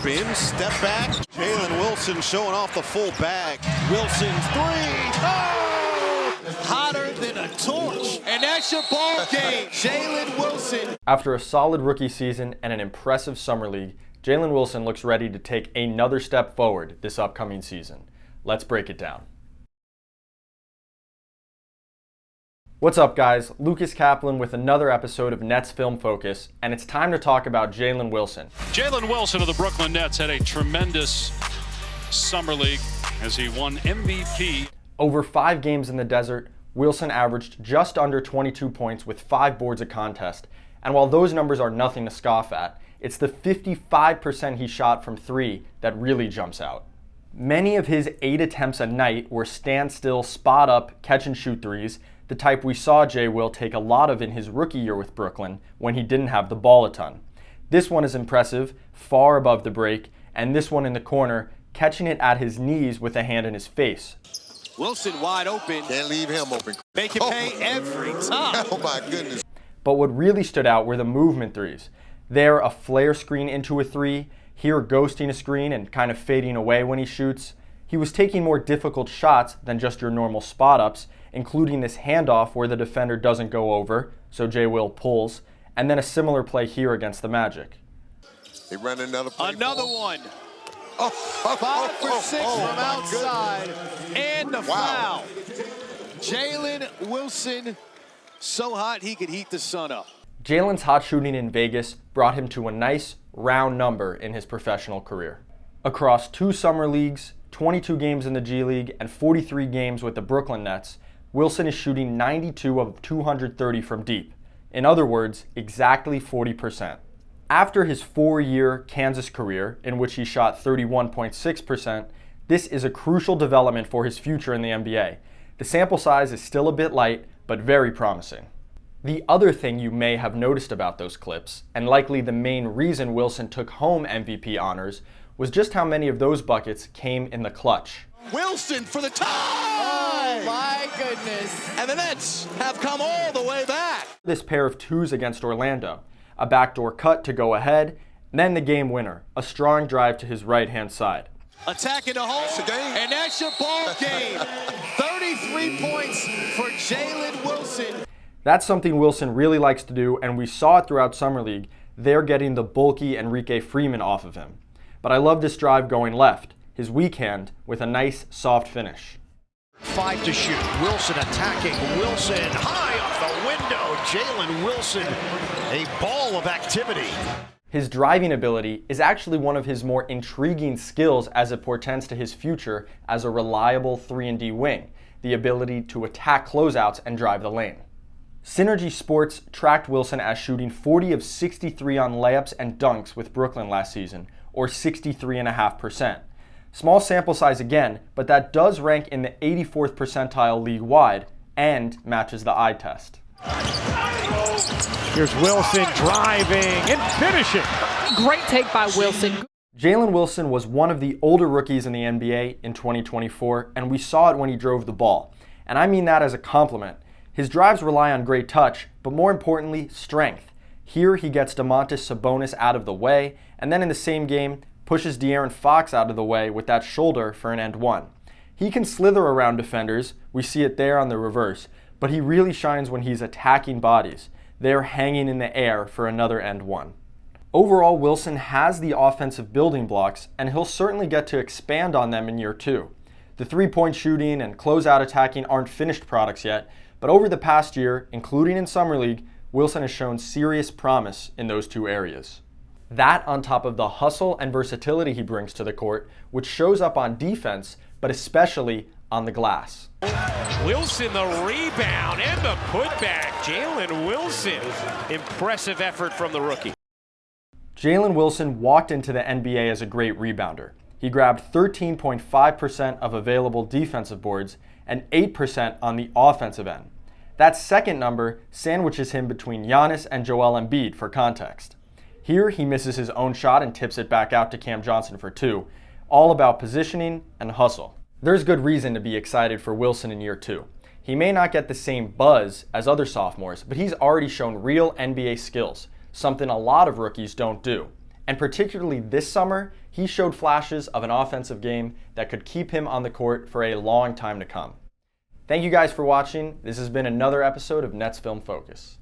spin, step back. Jalen Wilson showing off the full bag. Wilson's three. Oh! Hotter than a torch. And that's your ball game. Jalen Wilson. After a solid rookie season and an impressive summer league, Jalen Wilson looks ready to take another step forward this upcoming season. Let's break it down. What's up, guys? Lucas Kaplan with another episode of Nets Film Focus, and it's time to talk about Jalen Wilson. Jalen Wilson of the Brooklyn Nets had a tremendous summer league as he won MVP. Over 5 games in the desert, Wilson averaged just under 22 points with 5 boards a contest, and while those numbers are nothing to scoff at, it's the 55% he shot from 3 that really jumps out. Many of his 8 attempts a night were standstill, spot up, catch and shoot threes, the type we saw J. Will take a lot of in his rookie year with Brooklyn when he didn't have the ball a ton. This one is impressive, far above the break, and this one in the corner, catching it at his knees with a hand in his face. Wilson wide open. Can't leave him open. Make it pay every time. Oh my goodness. But what really stood out were the movement threes. There, a flare screen into a 3, here ghosting a screen and kind of fading away when he shoots. He was taking more difficult shots than just your normal spot-ups, including this handoff where the defender doesn't go over, so J. Will pulls, and then a similar play here against the Magic. They run another play. Another one. 5 for 6 from outside. And the foul. Jalen Wilson, so hot he could heat the sun up. Jalen's hot shooting in Vegas brought him to a nice, round number in his professional career. Across 2 summer leagues, 22 games in the G League, and 43 games with the Brooklyn Nets, Wilson is shooting 92 of 230 from deep. In other words, exactly 40%. After his 4-year Kansas career, in which he shot 31.6%, this is a crucial development for his future in the NBA. The sample size is still a bit light, but very promising. The other thing you may have noticed about those clips, and likely the main reason Wilson took home MVP honors, was just how many of those buckets came in the clutch. Wilson for the tie! Oh my goodness. And the Nets have come all the way back. This pair of 2s against Orlando, a backdoor cut to go ahead, then the game winner, a strong drive to his right-hand side. Attacking the hole, and that's your ball game. 33 points for Jalen Wilson. That's something Wilson really likes to do, and we saw it throughout Summer League. They're getting the bulky Enrique Freeman off of him. But I love this drive going left, his weak hand, with a nice, soft finish. 5 to shoot. Wilson attacking. Wilson high off the window. Jalen Wilson, a ball of activity. His driving ability is actually one of his more intriguing skills as it portends to his future as a reliable 3-and-D wing, the ability to attack closeouts and drive the lane. Synergy Sports tracked Wilson as shooting 40 of 63 on layups and dunks with Brooklyn last season, or 63.5%. Small sample size again, but that does rank in the 84th percentile league-wide and matches the eye test. Here's Wilson driving and finishing. Great take by Wilson. Jalen Wilson was one of the older rookies in the NBA in 2024, and we saw it when he drove the ball. And I mean that as a compliment. His drives rely on great touch, but more importantly, strength. Here he gets Domantas Sabonis out of the way, and then in the same game, pushes De'Aaron Fox out of the way with that shoulder for an and one. He can slither around defenders, we see it there on the reverse, but he really shines when he's attacking bodies. They're hanging in the air for another and one. Overall, Wilson has the offensive building blocks, and he'll certainly get to expand on them in year 2. The 3-point shooting and closeout attacking aren't finished products yet, but over the past year, including in Summer League, Wilson has shown serious promise in those 2 areas. That on top of the hustle and versatility he brings to the court, which shows up on defense, but especially on the glass. Wilson the rebound and the putback. Jalen Wilson. Impressive effort from the rookie. Jalen Wilson walked into the NBA as a great rebounder. He grabbed 13.5% of available defensive boards and 8% on the offensive end. That second number sandwiches him between Giannis and Joel Embiid for context. Here he misses his own shot and tips it back out to Cam Johnson for 2. All about positioning and hustle. There's good reason to be excited for Wilson in year 2. He may not get the same buzz as other sophomores, but he's already shown real NBA skills, something a lot of rookies don't do. And particularly this summer, he showed flashes of an offensive game that could keep him on the court for a long time to come. Thank you guys for watching. This has been another episode of Nets Film Focus.